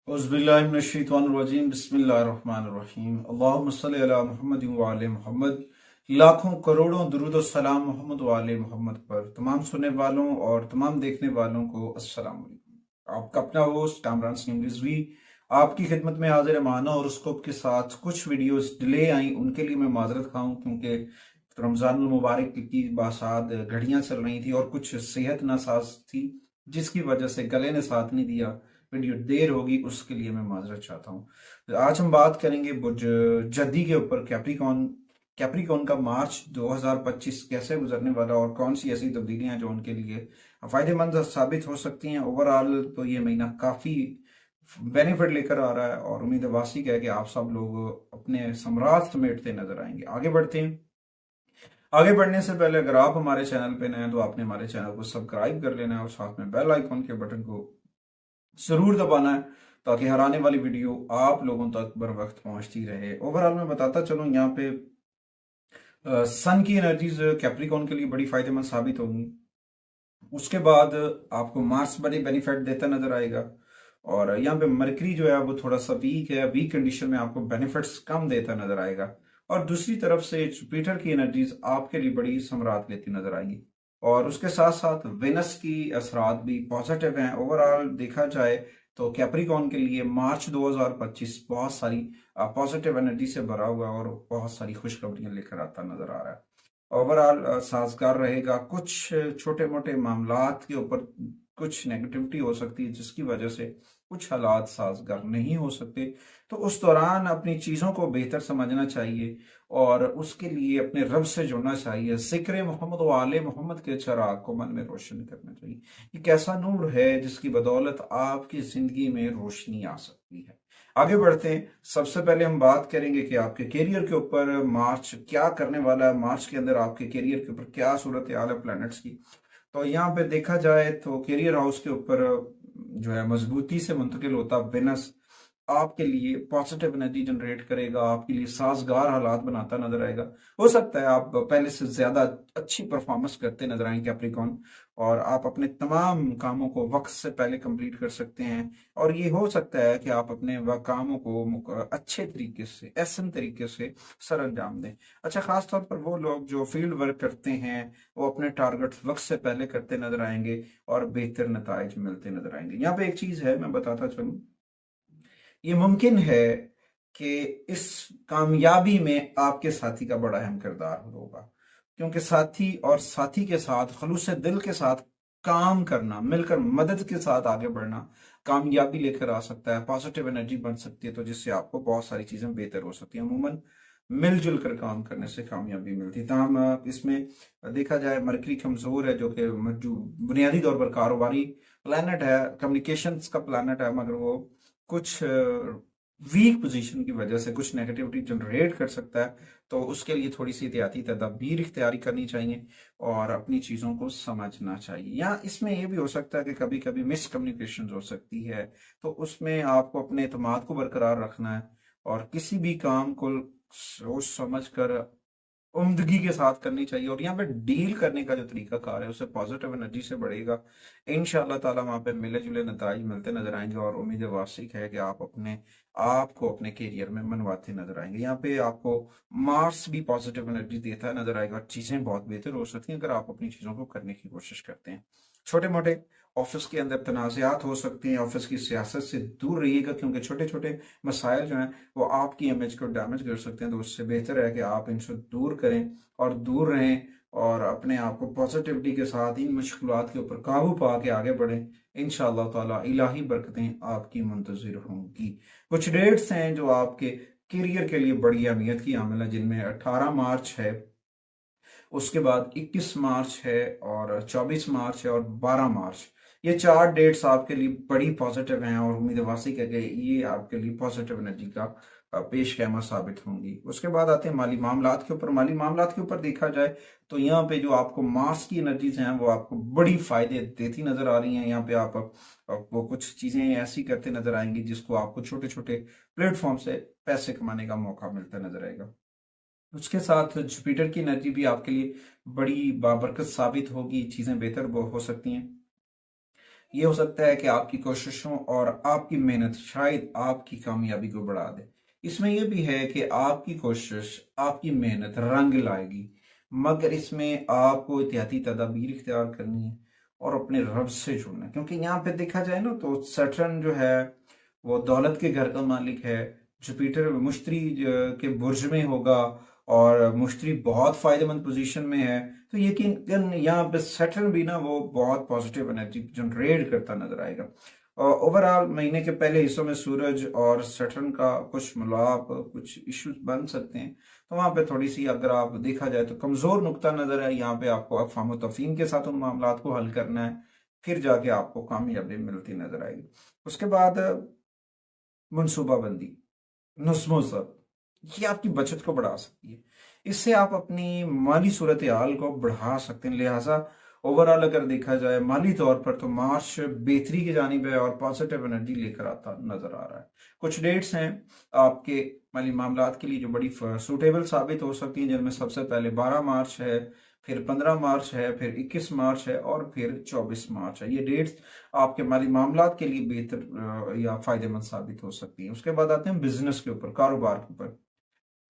औज़ुबिल्लाहिमिनश्शैतानिर्रजीम बिस्मिल्लाहिर्रहमानिर्रहीम अल्लाहुम्मा सल्लि अला मुहम्मद व आले मोहम्मद। लाखों करोड़ों दुरूद और सलाम मोहम्मद व आले मोहम्मद पर तमाम सुनने वालों और तमाम देखने वालों को अस्सलाम वालेकुम। आपका अपना होस्ट कामरान सलीम रिजवी आपकी खिदमत में हाजिर है माना और स्कोप के साथ। कुछ वीडियोस डिले आई, उनके लिए मैं माजरत खाऊं क्योंकि रमज़ान मुबारक की बासात घड़ियां चल रही थी और कुछ सेहत नासाज थी जिसकी वजह से गले ने साथ नहीं दिया। वीडियो देर होगी उसके लिए मैं माजरत चाहता हूँ। आज हम बात करेंगे बुर्ज जद्दी के ऊपर। कैप्रिकॉन कैप्रिकॉन का मार्च 2025 कैसे गुजरने वाला और कौन सी ऐसी तब्दीलियां जो उनके लिए फायदेमंद साबित हो सकती हैं। ओवरऑल तो ये महीना काफी बेनिफिट लेकर आ रहा है और उम्मीद वासिक है कि आप सब लोग अपने सम्राट समेटते नजर आएंगे। आगे बढ़ते हैं। आगे बढ़ने से पहले अगर आप हमारे चैनल पे नए हैं तो आपने हमारे चैनल को सब्सक्राइब कर लेना है और साथ में बेल आइकॉन के बटन को जरूर दबाना है ताकि हर आने वाली वीडियो आप लोगों तक बर वक्त पहुंचती रहे। ओवरऑल मैं बताता चलूं, यहाँ पे सन की एनर्जीज कैप्रिकॉन के लिए बड़ी फायदेमंद साबित होंगी। उसके बाद आपको मार्स बड़े बेनिफिट देता नजर आएगा और यहाँ पे मरकरी जो है वो थोड़ा सा वीक है। वीक कंडीशन में आपको बेनिफिट्स कम देता नजर आएगा और दूसरी तरफ से जुपिटर की एनर्जीज आपके लिए बड़ी समरात लेती नजर आएगी और उसके साथ साथ वेनस की असरात भी पॉजिटिव हैं। ओवरऑल देखा जाए तो कैप्रिकॉन के लिए मार्च 2025 बहुत सारी पॉजिटिव एनर्जी से भरा हुआ और बहुत सारी खुशखबरियां लेकर आता नजर आ रहा है। ओवरऑल साजगार रहेगा। कुछ छोटे मोटे मामलात के ऊपर कुछ नेगेटिविटी हो सकती है जिसकी वजह से कुछ हालात साजगार नहीं हो सकते, तो उस दौरान अपनी चीज़ों को बेहतर समझना चाहिए और उसके लिए अपने रब से जुड़ना चाहिए। जिक्र मोहम्मद व आले मोहम्मद के चिराग को मन में रोशन करना चाहिए। ये कैसा नूर है जिसकी बदौलत आपकी जिंदगी में रोशनी आ सकती है। आगे बढ़ते हैं। सबसे पहले हम बात करेंगे कि आपके करियर के ऊपर मार्च क्या करने वाला है। मार्च के अंदर आपके करियर के ऊपर क्या सूरत हाल है प्लैनेट्स की। तो यहाँ पे देखा जाए तो करियर हाउस के ऊपर जो है मजबूती से मुंतकिल होता वेनस आपके लिए पॉजिटिव एनर्जी जनरेट करेगा, आपके लिए साजगार हालात बनाता नजर आएगा। हो सकता है आप पहले से ज्यादा अच्छी परफॉर्मेंस करते नजर आएंगे कैप्रिकॉन और आप अपने तमाम कामों को वक्त से पहले कंप्लीट कर सकते हैं और ये हो सकता है कि आप अपने कामों को अच्छे तरीके से ऐसे तरीके से सर अंजाम दें। अच्छा, खास तौर पर वो लोग जो फील्ड वर्क करते हैं वो अपने टारगेट वक्त से पहले करते नजर आएंगे और बेहतर नताइज मिलते नजर आएंगे। यहाँ पे एक चीज है मैं बताता चलूं, ये मुमकिन है कि इस कामयाबी में आपके साथी का बड़ा अहम किरदार होगा क्योंकि साथी और साथी के साथ खलूस दिल के साथ काम करना, मिलकर मदद के साथ आगे बढ़ना कामयाबी लेकर आ सकता है। पॉजिटिव एनर्जी बन सकती है तो जिससे आपको बहुत सारी चीजें बेहतर हो सकती है। अमूमन मिलजुल कर काम करने से कामयाबी मिलती है। तमाम इसमें देखा जाए मरकरी कमजोर है जो कि जो बुनियादी तौर पर कारोबारी प्लानट है, कम्युनिकेशंस का प्लानट है, मगर वो कुछ वीक पोजीशन की वजह से कुछ नेगेटिविटी जनरेट कर सकता है। तो उसके लिए थोड़ी सी एहतियाती तदाबीर इख्तियारी करनी चाहिए और अपनी चीज़ों को समझना चाहिए। या इसमें यह भी हो सकता है कि कभी कभी मिसकम्युनिकेशन हो सकती है, तो उसमें आपको अपने एतमाद को बरकरार रखना है और किसी भी काम को सोच समझ कर उम्दगी के साथ करनी चाहिए और यहाँ पे डील करने का जो तरीका कार है उसे पॉजिटिव एनर्जी से बढ़ेगा। इंशाल्लाह ताला वहां पे मिले जुले नताइज मिलते नजर आएंगे और उम्मीद वासिक है कि आप अपने आप को अपने करियर में मनवाते नजर आएंगे। यहाँ पे आपको मार्स भी पॉजिटिव एनर्जी देता है नजर आएगा और चीजें बहुत बेहतर हो सकती हैं अगर आप अपनी चीजों को करने की कोशिश करते हैं। छोटे मोटे ऑफिस के अंदर तनाज़ात हो सकते हैं, ऑफिस की सियासत से दूर रहिएगा क्योंकि छोटे छोटे मसाइल जो हैं वो आपकी इमेज को डैमेज कर सकते हैं। तो उससे बेहतर है कि आप इनसे दूर करें और दूर रहें और अपने आप को पॉजिटिविटी के साथ इन मुश्किलात के ऊपर काबू पा के आगे बढ़ें। इंशाअल्लाह ताला इलाही बरकतें आपकी मुंतजिर होंगी। कुछ डेट्स हैं जो आपके करियर के लिए बड़ी अहमियत की हामिल है, जिनमें 18 मार्च है, उसके बाद 21 मार्च है और 24 मार्च है और 12 मार्च। ये चार डेट्स आपके लिए बड़ी पॉजिटिव हैं और उम्मीद वासिक है कि ये आपके लिए पॉजिटिव एनर्जी का पेश खैमा साबित होंगी। उसके बाद आते हैं माली मामलात के ऊपर। माली मामलात के ऊपर देखा जाए तो यहाँ पे जो आपको मार्स की एनर्जीज हैं वो आपको बड़ी फायदे देती नजर आ रही हैं। यहाँ पे आपको कुछ चीजें ऐसी करते नजर आएंगी जिसको आपको छोटे छोटे प्लेटफॉर्म से पैसे कमाने का मौका मिलता नजर आएगा। उसके साथ जुपिटर की एनर्जी भी आपके लिए बड़ी बाबरकत साबित होगी, चीजें बेहतर हो सकती हैं। ये हो सकता है कि आपकी कोशिशों और आपकी मेहनत शायद आपकी कामयाबी को बढ़ा दे। इसमें यह भी है कि आपकी कोशिश, आपकी मेहनत रंग लाएगी, मगर इसमें आपको एहतियाती तदाबीर इख्तियार करनी है और अपने रब से जुड़ना है। क्योंकि यहाँ पे देखा जाए ना तो सैटर्न जो है वो दौलत के घर का मालिक है। जुपिटर मुश्तरी के बुर्ज में होगा और मुश्तरी बहुत फायदेमंद पोजीशन में है। तो यकीन यहाँ पे सैटर्न भी ना वो बहुत पॉजिटिव एनर्जी जनरेट करता नजर आएगा। और ओवरऑल महीने के पहले हिस्सों में सूरज और सैटर्न का कुछ मिलाप, कुछ इश्यूज बन सकते हैं। तो वहां पे थोड़ी सी अगर आप देखा जाए तो कमजोर नुक्ता नजर है। यहाँ पे आपको अफ़ाम तफ़हीम के साथ उन मामला को हल करना है, फिर जाके आपको कामयाबी मिलती नजर आएगी। उसके बाद मनसूबाबंदी, नज़्मो ज़ब्त, ये आपकी बचत को बढ़ा सकती है। इससे आप अपनी माली सूरत हाल को बढ़ा सकते हैं। लिहाजा ओवरऑल अगर देखा जाए माली तौर पर तो मार्च बेहतरी की जानिब है और पॉजिटिव एनर्जी लेकर आता नजर आ रहा है। कुछ डेट्स हैं आपके माली मामलात के लिए जो बड़ी सूटेबल साबित हो सकती हैं, जिनमें सबसे पहले 12 मार्च है, फिर 15 मार्च है, फिर 21 मार्च है और फिर 24 मार्च है। ये डेट्स आपके माली मामलात के लिए बेहतर या फायदेमंद साबित हो सकती है। उसके बाद आते हैं बिजनेस के ऊपर, कारोबार के ऊपर।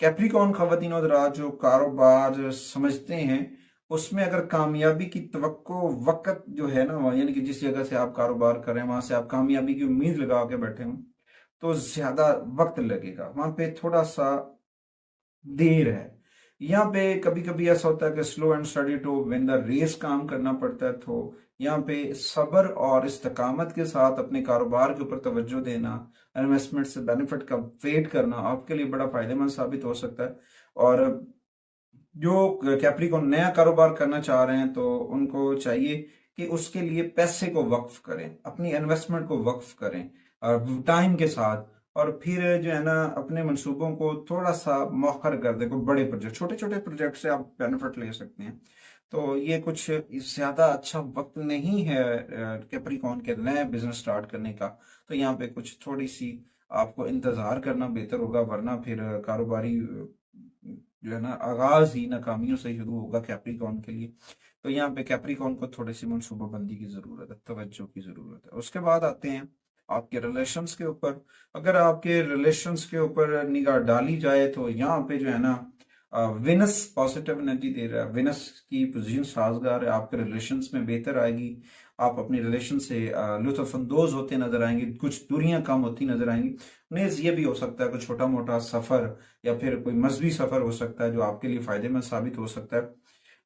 कैप्रिकॉर्न खवातीन और हज़रात जो कारोबार समझते हैं उसमें अगर कामयाबी की तवक्को वक्त जो है ना, यानी कि जिस जगह से आप कारोबार कर रहे हैं वहां से आप कामयाबी की उम्मीद लगा के बैठे हों तो ज्यादा वक्त लगेगा, वहां पे थोड़ा सा देर है। यहाँ पे कभी कभी ऐसा होता है कि slow and steady to win the race काम करना पड़ता है। तो यहाँ पे सब्र और इस्तकामत के साथ अपने कारोबार के ऊपर तवज्जो देना, इन्वेस्टमेंट से बेनिफिट का वेट करना आपके लिए बड़ा फायदेमंद साबित हो सकता है। और जो कैप्रिकॉर्न नया कारोबार करना चाह रहे हैं तो उनको चाहिए कि उसके लिए पैसे को वक्फ करें, अपनी इन्वेस्टमेंट को वक्फ करें टाइम के साथ। और फिर जो है ना अपने मंसूबों को थोड़ा सा मौखर कर दे। कोई बड़े प्रोजेक्ट, छोटे छोटे प्रोजेक्ट से आप बेनिफिट ले सकते हैं। तो ये कुछ ज्यादा अच्छा वक्त नहीं है कैप्रिकॉर्न के नए बिजनेस स्टार्ट करने का। तो यहाँ पे कुछ थोड़ी सी आपको इंतजार करना बेहतर होगा, वरना फिर कारोबारी जो है ना आगाज ही नाकामियों से शुरू होगा कैप्रिकॉर्न के लिए। तो यहाँ पे कैप्रिकॉर्न को थोड़ी सी मनसूबाबंदी की जरूरत है, तवज्जो की जरूरत है। उसके बाद आते हैं आपके रिलेशंस के ऊपर। अगर आपके रिलेशंस के ऊपर निगाह डाली जाए तो यहाँ पे जो है ना विनस पॉजिटिव एनर्जी दे रहा है। विनस की पोजीशन साजगार है, आपके रिलेशंस में बेहतर आएगी। आप अपनी रिलेशन से लुत्फ अंदोज होते नजर आएंगे, कुछ दूरियां कम होती नजर आएंगी। नेज ये भी हो सकता है कोई छोटा मोटा सफर या फिर कोई मजहबी सफर हो सकता है जो आपके लिए फायदेमंद साबित हो सकता है।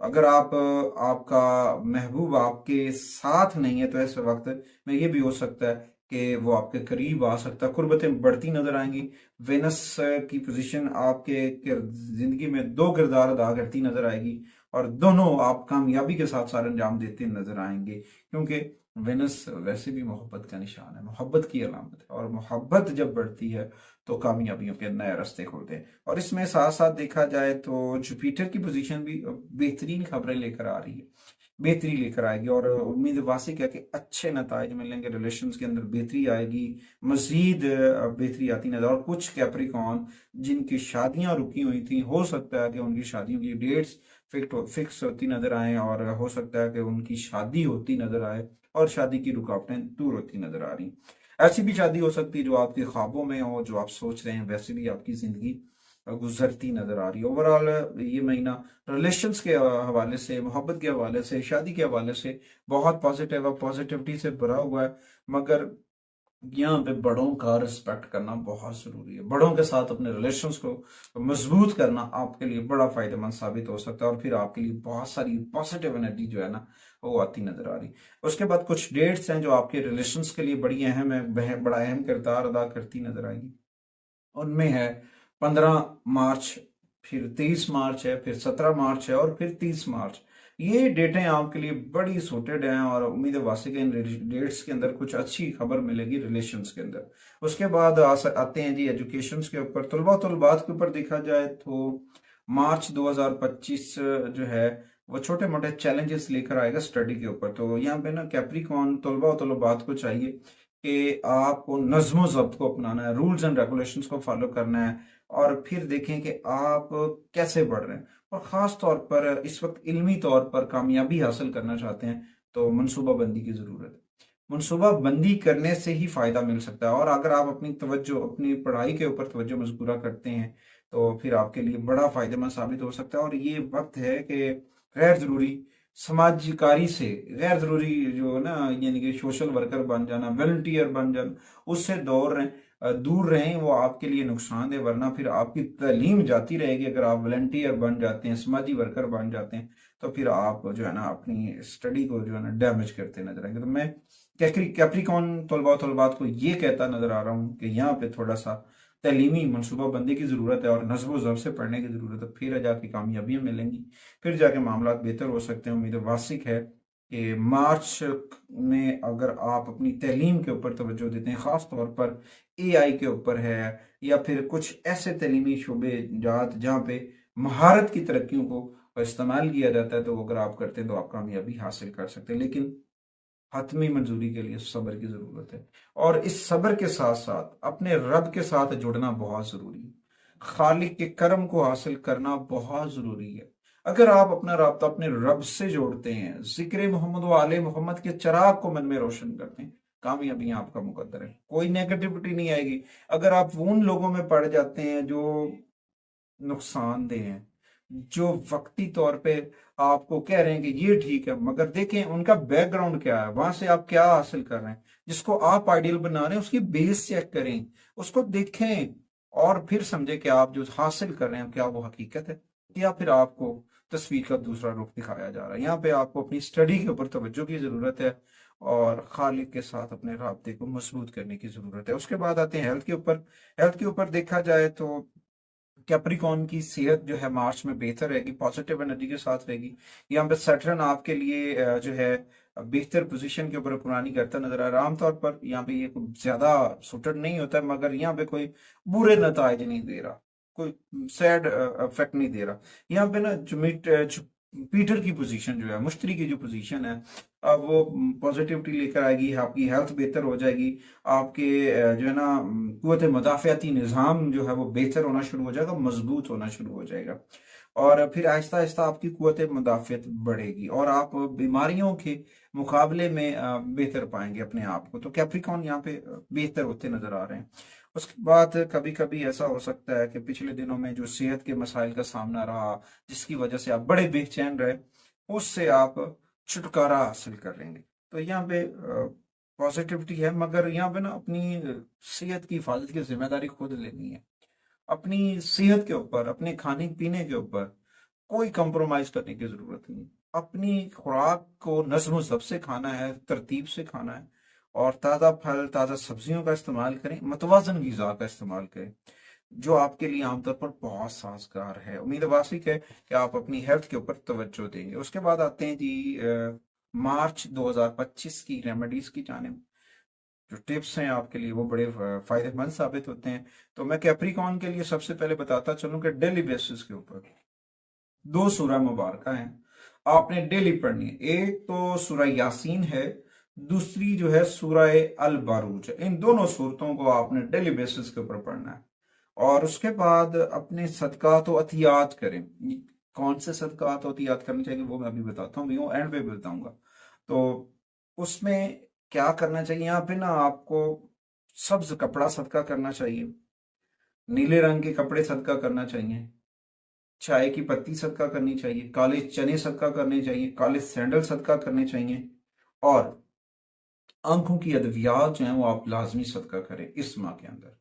अगर आपका महबूब आपके साथ नहीं है तो ऐसे वक्त में ये भी हो सकता है कि वो आपके करीब आ सकता है, कुर्बतें बढ़ती नजर आएंगी। वेनस की पोजीशन आपके जिंदगी में दो किरदार अदा करती नजर आएगी और दोनों आप कामयाबी के साथ सारे अंजाम देते नजर आएंगे। क्योंकि वेनस वैसे भी मोहब्बत का निशान है, मोहब्बत की अलामत है, और मोहब्बत जब बढ़ती है तो कामयाबियों के नए रास्ते खुलते हैं। और इसमें साथ साथ देखा जाए तो जुपिटर की पोजीशन भी बेहतरीन खबरें लेकर आ रही है, बेहतरी लेकर आएगी। और उम्मीद वासिक है कि अच्छे नताइज मिलेंगे, रिलेशंस के अंदर बेहतरी आएगी, मजीद बेहतरी आती नजर। और कुछ कैप्रिकॉर्न जिनकी शादियां रुकी हुई थी, हो सकता है कि उनकी शादियों की डेट्स फिक्स होती नजर आए और हो सकता है कि उनकी शादी होती नजर आए और शादी की रुकावटें दूर होती नजर आ रही। ऐसी भी शादी हो सकती है जो आपके ख्वाबों में हो, जो आप सोच रहे हैं वैसे भी आपकी जिंदगी गुजरती नजर आ रही है। ओवरऑल ये महीना रिलेशंस के हवाले से, मोहब्बत के हवाले से, शादी के हवाले से बहुत पॉजिटिव है, पॉजिटिविटी से भरा हुआ है। मगर यहाँ पे बड़ों का रिस्पेक्ट करना बहुत जरूरी है। बड़ों के साथ अपने रिलेशंस को मजबूत करना आपके लिए बड़ा फायदेमंद साबित हो सकता है और फिर आपके लिए बहुत सारी पॉजिटिव एनर्जी जो है ना वो आती नजर आ रही। उसके बाद कुछ डेट्स हैं जो आपके रिलेशंस के लिए बड़ी अहम है, बड़ा अहम किरदार अदा करती नजर आएगी। उनमें है 15 मार्च, फिर 23 मार्च है, फिर 17 मार्च है और फिर 30 मार्च। ये डेटें आपके लिए बड़ी सूटेड हैं और उम्मीद है वासी के इन डेट्स के अंदर कुछ अच्छी खबर मिलेगी रिलेशंस के अंदर। उसके बाद आते हैं जी एजुकेशन के ऊपर, तलबा तलबात के ऊपर देखा जाए तो मार्च 2025 जो है वो छोटे मोटे चैलेंजेस लेकर आएगा स्टडी के ऊपर। तो यहाँ पे ना कैप्रिकॉर्न तलबा तलबात को चाहिए कि आपको नज्म ज़ब्त को अपनाना है, रूल्स एंड रेगुलेशंस को फॉलो करना है और फिर देखें कि आप कैसे बढ़ रहे हैं। और ख़ास तौर पर इस वक्त इल्मी तौर पर कामयाबी हासिल करना चाहते हैं तो मनसूबाबंदी की ज़रूरत है। मनसूबा बंदी करने से ही फायदा मिल सकता है। और अगर आप अपनी तवज्जो अपनी पढ़ाई के ऊपर तवज्जो मज़कूरा करते हैं तो फिर आपके लिए बड़ा फायदेमंद साबित हो सकता है। और ये वक्त है कि गैर ज़रूरी समाजकारी से, गैर ज़रूरी जो ना, यानी कि सोशल वर्कर बन जाना, वॉलंटियर बन जाना, उससे दूर रहें। वो आपके लिए नुकसानदेह, वरना फिर आपकी तालीम जाती रहेगी। अगर आप वॉलंटियर बन जाते हैं, समाजी वर्कर बन जाते हैं, तो फिर आप जो है ना अपनी स्टडी को जो है ना डैमेज करते नजर आएंगे। तो मैं कैप्रिकॉन तलबा तलबात को ये कहता नजर आ रहा हूँ कि यहाँ पे थोड़ा सा तलीमी मनसूबाबंदी की ज़रूरत है और नज़्म ज़ब्त से पढ़ने की ज़रूरत है। फिर जाके कामयाबियाँ मिलेंगी, फिर जाके मामला बेहतर हो सकते हैं। उम्मीद वासिक है कि मार्च में अगर आप अपनी तलीम के ऊपर तवज्जो देते हैं, ख़ास तौर पर AI के ऊपर है, या फिर कुछ ऐसे तलीमी शोबे जात जहाँ पे महारत की तरक्कियों को इस्तेमाल किया जाता है, तो अगर आप करते हैं तो आप कामयाबी हासिल कर सकते हैं। लेकिन हतमी मंजूरी के लिए सब्र की ज़रूरत है, और इस सब्र के साथ साथ अपने रब के साथ जुड़ना बहुत ज़रूरी है। खालिक के करम को हासिल करना बहुत ज़रूरी है। अगर आप अपना राब्ता अपने रब से जोड़ते हैं, जिक्र मोहम्मद व आले मोहम्मद के चिराग को मन में रोशन करते हैं, कामयाबी आपका मुकद्दर है, कोई नेगेटिविटी नहीं आएगी। अगर आप उन लोगों में पड़ जाते हैं जो नुकसानदेह हैं, जो वक्ती तौर पे आपको कह रहे हैं कि ये ठीक है, मगर देखें उनका बैकग्राउंड क्या है, वहां से आप क्या हासिल कर रहे हैं, जिसको आप आइडियल बना रहे हैं उसकी बेस चेक करें, उसको देखें, और फिर समझे कि आप जो हासिल कर रहे हैं क्या वो हकीकत है, या फिर आपको तस्वीर का दूसरा रुख दिखाया जा रहा है। यहाँ पे आपको अपनी स्टडी के ऊपर तवज्जो की जरूरत है और खालिक के साथ अपने राब्ते को मजबूत करने की जरूरत है। उसके बाद आते हैं हेल्थ के ऊपर। हेल्थ के ऊपर देखा जाए तो कैप्रिकॉन की सेहत जो है मार्च में बेहतर रहेगी, पॉजिटिव एनर्जी के साथ रहेगी। यहाँ पे सैटर्न आपके लिए जो है बेहतर पोजीशन के ऊपर पुरानी करता नजर आ रहा है। आमतौर पर यहाँ पे ये कुछ ज्यादा सुटेड नहीं होता है, मगर यहाँ पे कोई बुरे नताइज नहीं दे रहा, कोई सैड इफेक्ट नहीं दे रहा। यहाँ पे ना जो पीटर की पोजीशन जो है, मुश्तरी की जो पोजीशन है, अब वो पॉजिटिविटी लेकर आएगी, आपकी हेल्थ बेहतर हो जाएगी, आपके जो है ना कुव्वत मदाफ़ियाती निज़ाम जो है वो बेहतर होना शुरू हो जाएगा, मजबूत होना शुरू हो जाएगा, और फिर आहिस्ता आहिस्ता आपकी कुव्वत मदाफ़ियत बढ़ेगी और आप बीमारियों के मुकाबले में बेहतर पाएंगे अपने आप को। तो कैप्रिकॉन यहाँ पे बेहतर होते नजर आ रहे हैं। उसके बाद कभी कभी ऐसा हो सकता है कि पिछले दिनों में जो सेहत के मसाइल का सामना रहा, जिसकी वजह से आप बड़े बेचैन रहे, उससे आप छुटकारा हासिल कर लेंगे। तो यहाँ पे पॉजिटिविटी है, मगर यहाँ पे ना अपनी सेहत की हिफाजत की जिम्मेदारी खुद लेनी है। अपनी सेहत के ऊपर, अपने खाने पीने के ऊपर कोई कंप्रोमाइज करने की जरूरत नहीं। अपनी खुराक को नज़्म ज़ब्त से खाना है, तरतीब से खाना है, और ताज़ा फल ताज़ा सब्जियों का इस्तेमाल करें, मतवाजन गिज़ा का इस्तेमाल करें, जो आपके लिए आमतौर पर बहुत साजगार है। उम्मीद वासिक है कि आप अपनी हेल्थ के ऊपर तवज्जो देंगे। उसके बाद आते हैं जी मार्च 2025 की रेमेडीज की जानिब। जो टिप्स हैं आपके लिए वो बड़े फायदेमंद साबित होते हैं। तो मैं कैप्रिकॉन के लिए सबसे पहले बताता चलूं कि डेली बेसिस के ऊपर 2 सूरह मुबारक हैं, आपने डेली पढ़नी है। एक तो सूरह यासीन है, दूसरी जो है सूरह अल बारूज है। इन दोनों सूरतों को आपने डेली बेसिस के ऊपर पढ़ना है। और उसके बाद अपने सदकात व अतियात करें। कौन से सदकात व अतियात करने चाहिए वो मैं अभी बताता हूँ, वो एंड पे बताऊंगा। तो उसमें क्या करना चाहिए, यहाँ पे ना आपको सब्ज कपड़ा सदका करना चाहिए, नीले रंग के कपड़े सदका करना चाहिए, चाय की पत्ती सदका करनी चाहिए, काले चने सदका करने चाहिए, काले सैंडल सदका करने चाहिए, और आंखों की अद्वियात जो है वो आप लाजमी सदका करें इस माह के अंदर।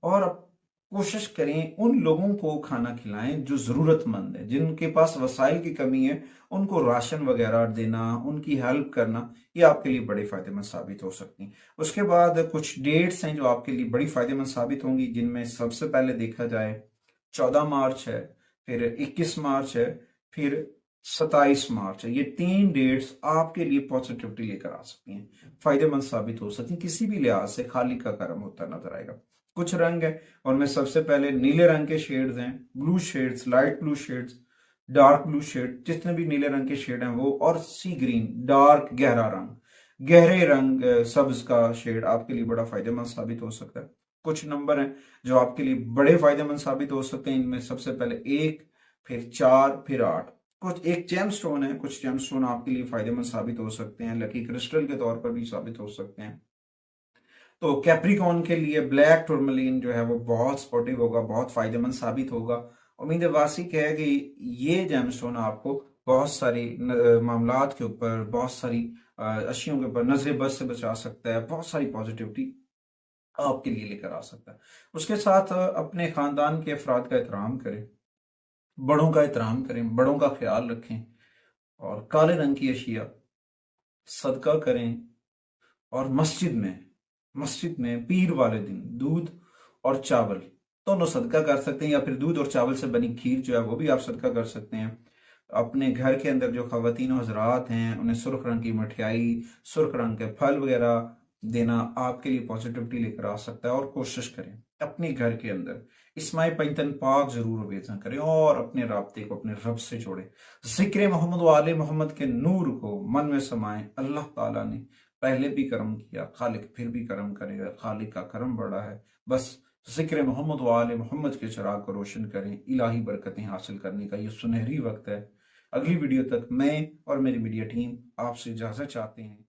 और आप कोशिश करें उन लोगों को खाना खिलाएं जो ज़रूरतमंद है, जिनके पास वसाइल की कमी है, उनको राशन वगैरह देना, उनकी हेल्प करना, ये आपके लिए बड़े फ़ायदेमंद साबित हो सकती हैं। उसके बाद कुछ डेट्स हैं जो आपके लिए बड़ी फ़ायदेमंद साबित होंगी, जिनमें सबसे पहले देखा जाए 14 मार्च है, फिर 21 मार्च है, फिर 27 मार्च है। ये 3 डेट्स आपके लिए पॉजिटिविटी लेकर आ सकती हैं, फायदेमंद साबित हो सकती हैं, किसी भी लिहाज से खाली का करम होता नजर आएगा। कुछ रंग है उनमें सबसे पहले नीले रंग के शेड्स हैं, blue shades, light blue shades, dark blue shade, जितने भी नीले रंग के शेड हैं वो, और सी ग्रीन, डार्क गहरा रंग, गहरे रंग सब्ज का शेड आपके लिए बड़ा फायदेमंद साबित हो सकता है। कुछ नंबर हैं जो आपके लिए बड़े फायदेमंद साबित हो सकते हैं, इनमें सबसे पहले 1, फिर 4, फिर 8। कुछ एक जेम स्टोन है, कुछ जेम स्टोन आपके लिए फायदेमंद साबित हो सकते हैं, लकी क्रिस्टल के तौर पर भी साबित हो सकते हैं। तो कैप्रिकॉन के लिए ब्लैक टूरमलीन जो है वो बहुत सपोर्टिव होगा, बहुत फायदेमंद साबित होगा। उम्मीद वासिक है कि ये जेमस्टोन आपको बहुत सारी मामलात के ऊपर, बहुत सारी अशियों के ऊपर नजर बद से बचा सकता है, बहुत सारी पॉजिटिविटी आपके लिए लेकर आ सकता है। उसके साथ अपने खानदान के अफराद का एहतराम करें, बड़ों का एहतराम करें, बड़ों का ख्याल रखें, और काले रंग की अशिया सदका करें। और मस्जिद में पीर वाले दिन दूध और चावल दोनों सदका कर सकते हैं, या फिर दूध और चावल से बनी खीर जो है वो भी आप सदका कर सकते हैं। अपने घर के अंदर जो खवातीन हजरात हैं उन्हें सुर्ख रंग की मठियाई, सुर्ख रंग के फल वगैरह देना आपके लिए पॉजिटिविटी लेकर आ सकता है। और कोशिश करें अपने घर के अंदर इस्माई पंजतन पाक जरूर वेजा करें, और अपने राब्ते को अपने रब से जोड़ें। जिक्र मोहम्मद व आले मोहम्मद के नूर को मन में समाएं। अल्लाह ताला ने पहले भी करम किया, खालिक फिर भी करम करेगा, खालिक का करम बड़ा है। बस जिक्र मोहम्मद व आले मोहम्मद के चिराग को रोशन करें। इलाही बरकतें हासिल करने का ये सुनहरी वक्त है। अगली वीडियो तक मैं और मेरी मीडिया टीम आपसे इजाजत चाहते हैं।